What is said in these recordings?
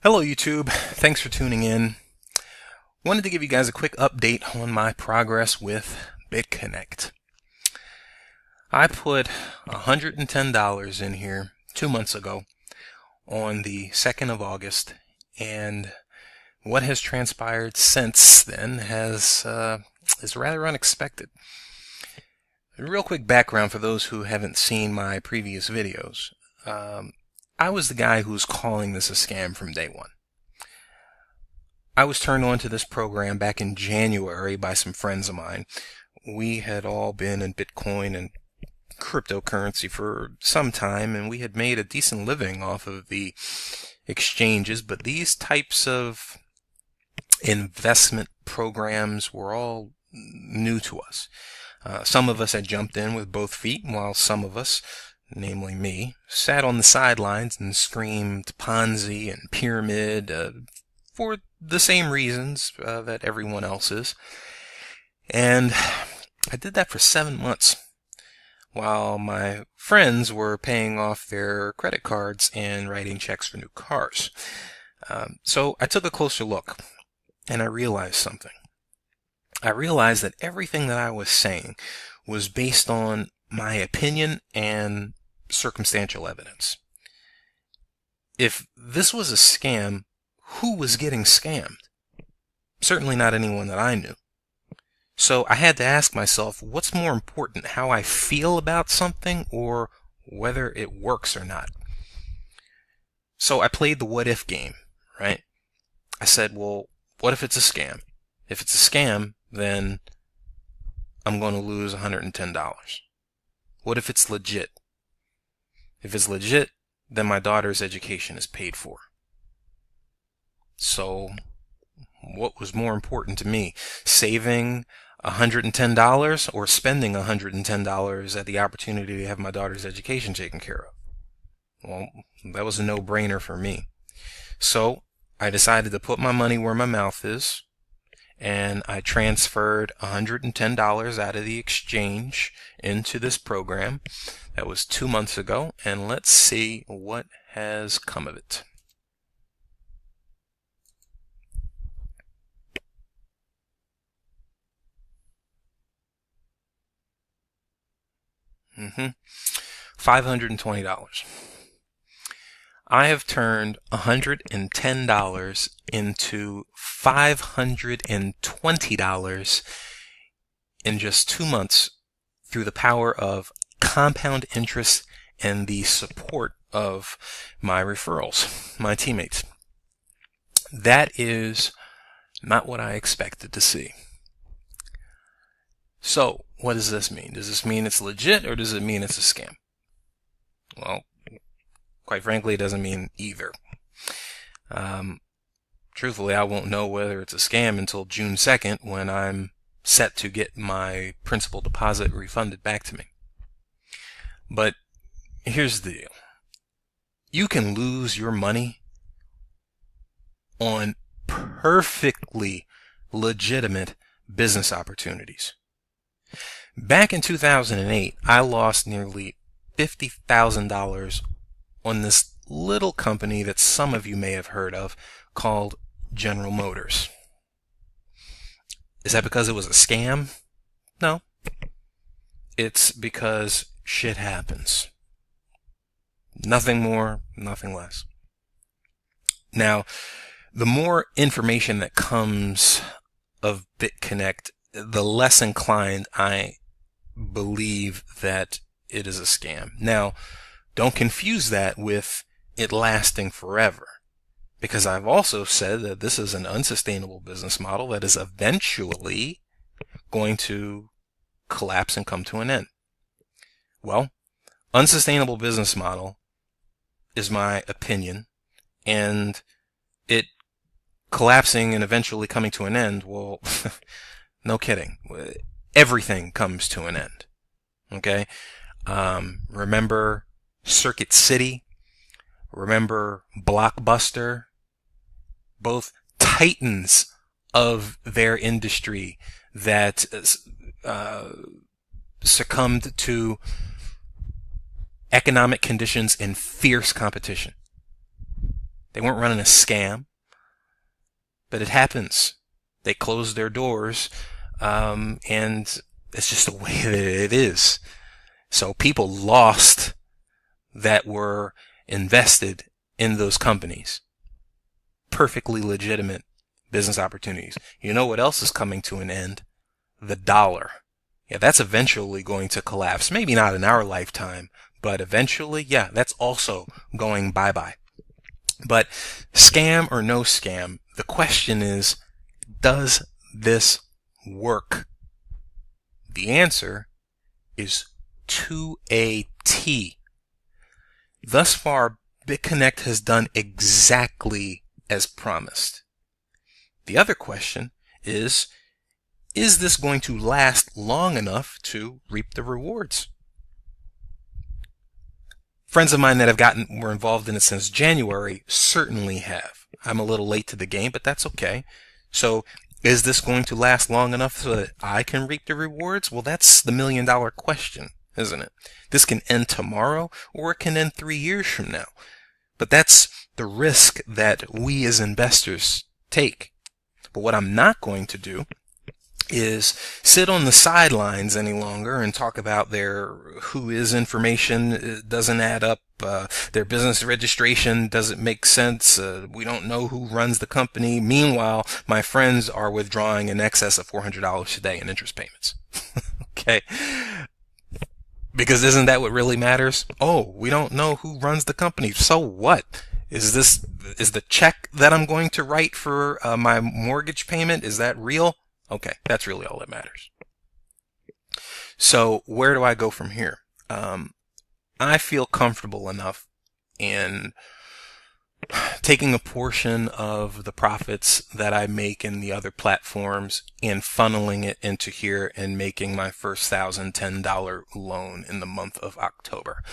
Hello YouTube, thanks for tuning in. Wanted to give you guys a quick update on my progress with Bitconnect. I put $110 in here 2 months ago on the 2nd of August, and what has transpired since then is rather unexpected. A real quick background for those who haven't seen my previous videos. I was the guy who was calling this a scam from day one. I was turned on to this program back in January by some friends of mine. We had all been in Bitcoin and cryptocurrency for some time, and we had made a decent living off of the exchanges, but these types of investment programs were all new to us. Some of us had jumped in with both feet, while some of us, namely me, sat on the sidelines and screamed Ponzi and pyramid for the same reasons that everyone else is. And I did that for 7 months while my friends were paying off their credit cards and writing checks for new cars. So I took a closer look and I realized something. I realized that everything that I was saying was based on my opinion and circumstantial evidence. If this was a scam, who was getting scammed? Certainly not anyone that I knew. So I had to ask myself, what's more important, how I feel about something or whether it works or not? So I played the what if game, right? I said, well, what if it's a scam? If it's a scam, then I'm going to lose $110. What if it's legit? If it's legit, then my daughter's education is paid for. So what was more important to me, saving $110 or spending $110 at the opportunity to have my daughter's education taken care of? Well, that was a no-brainer for me. So I decided to put my money where my mouth is, and I transferred $110 out of the exchange into this program. That was 2 months ago, and let's see what has come of it. $520. I have turned $110 into $520 in just 2 months through the power of compound interest and the support of my referrals, my teammates. That is not what I expected to see. So, what does this mean? Does this mean it's legit or does it mean it's a scam? Well, quite frankly, it doesn't mean either. Truthfully, I won't know whether it's a scam until June 2nd when I'm set to get my principal deposit refunded back to me. But here's the deal. You can lose your money on perfectly legitimate business opportunities. Back in 2008, I lost nearly $50,000 on this little company that some of you may have heard of called General Motors. Is that because it was a scam? No. It's because shit happens. Nothing more, nothing less. Now, the more information that comes of Bitconnect, the less inclined I believe that it is a scam. Now, don't confuse that with it lasting forever, because I've also said that this is an unsustainable business model that is eventually going to collapse and come to an end. Well, unsustainable business model is my opinion, and it collapsing and eventually coming to an end, well, no kidding. Everything comes to an end. Okay? Remember Circuit City? Remember Blockbuster? Both titans of their industry that succumbed to economic conditions and fierce competition. They weren't running a scam, but it happens. They closed their doors, and it's just the way that it is. So people lost that were invested in those companies. Perfectly legitimate business opportunities. You know what else is coming to an end? The dollar. Yeah, that's eventually going to collapse. Maybe not in our lifetime, but eventually, yeah, that's also going bye-bye. But scam or no scam, the question is, does this work? The answer is to a T. Thus far, Bitconnect has done exactly as promised. The other question is this going to last long enough to reap the rewards? Friends of mine that were involved in it since January certainly have. I'm a little late to the game, but that's okay. So is this going to last long enough so that I can reap the rewards? Well, that's the million-dollar question, isn't it? This can end tomorrow, or it can end 3 years from now. But that's the risk that we as investors take. But what I'm not going to do is sit on the sidelines any longer and talk about their who is information doesn't add up, their business registration doesn't make sense, we don't know who runs the company. Meanwhile, my friends are withdrawing in excess of $400 a day in interest payments. Okay. Because isn't that what really matters? Oh, we don't know who runs the company. So what? Is the check that I'm going to write for my mortgage payment, is that real? Okay, that's really all that matters. So where do I go from here? I feel comfortable enough in taking a portion of the profits that I make in the other platforms and funneling it into here and making my first $1,010 loan in the month of October.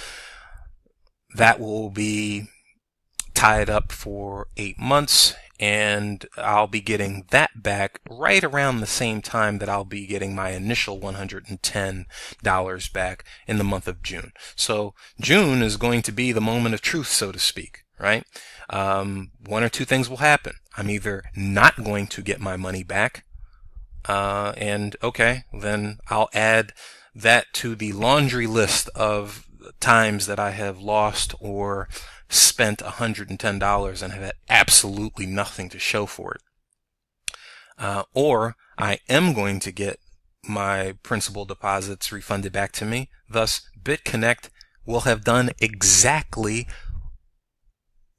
That will be tied up for 8 months, and I'll be getting that back right around the same time that I'll be getting my initial $110 back in the month of June. So June is going to be the moment of truth, so to speak, right? One or two things will happen. I'm either not going to get my money back, and okay, then I'll add that to the laundry list of times that I have lost or spent $110 and have had absolutely nothing to show for it. Or I am going to get my principal deposits refunded back to me. Thus, Bitconnect will have done exactly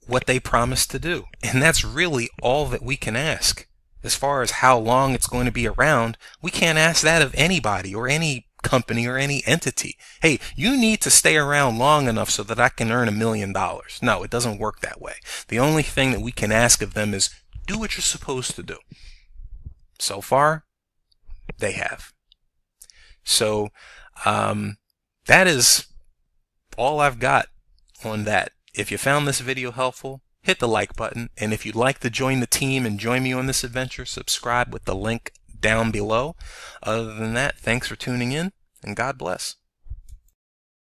what they promised to do. And that's really all that we can ask. As far as how long it's going to be around, we can't ask that of anybody or any company or any entity. Hey, you need to stay around long enough so that I can earn $1 million. No, it doesn't work that way. The only thing that we can ask of them is do what you're supposed to do. So far, they have. So that is all I've got on that. If you found this video helpful, hit the like button, and if you'd like to join the team and join me on this adventure, subscribe with the link down below. Other than that, thanks for tuning in, and God bless.